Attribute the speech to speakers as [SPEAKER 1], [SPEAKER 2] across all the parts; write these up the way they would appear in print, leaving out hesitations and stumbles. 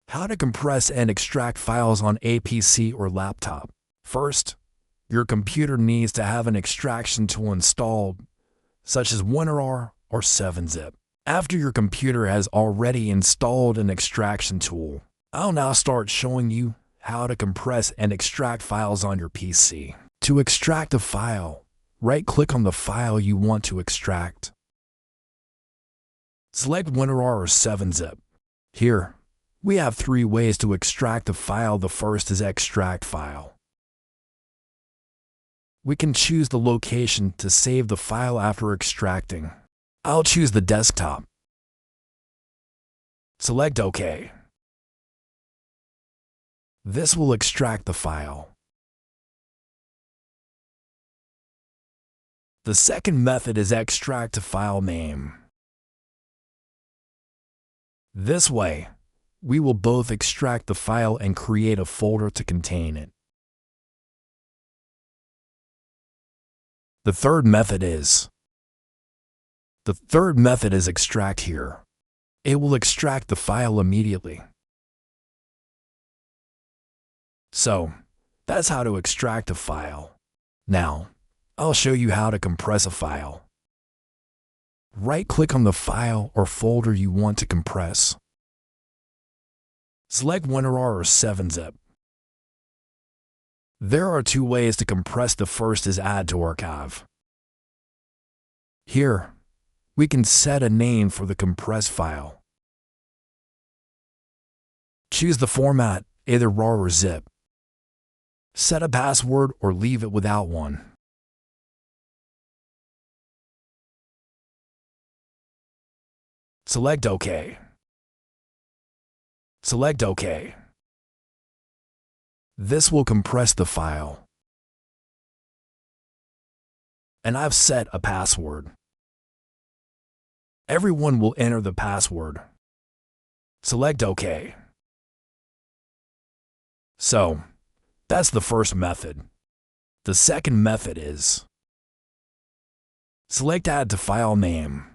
[SPEAKER 1] How to compress and extract files on a PC or laptop. First, your computer needs to have an extraction tool installed, such as RAR or 7-zip. After your computer has already installed an extraction tool, I'll now start showing you how to compress and extract files on your PC. To extract a file, right-click on the file you want to extract. Select WinRAR or 7-zip. Here, we have three ways to extract a file. The first is extract file. We can choose the location to save the file after extracting. I'll choose the desktop. Select OK. This will extract the file. The second method is extract to file name. This way, we will both extract the file and create a folder to contain it. The third method is extract here. It will extract the file immediately. So, that's how to extract a file. Now, I'll show you how to compress a file. Right-click on the file or folder you want to compress. Select WinRAR or 7-zip. There are two ways to compress. The first is add to archive. Here, we can set a name for the compressed file. Choose the format, either RAR or ZIP. Set a password or leave it without one. Select OK. Select OK. This will compress the file. And I've set a password. Everyone will enter the password. Select OK. So, that's the first method. The second method is select Add to File Name.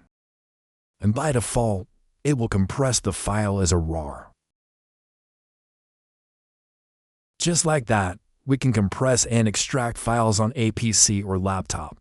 [SPEAKER 1] And by default, it will compress the file as a RAR. Just like that, we can compress and extract files on a PC or laptop.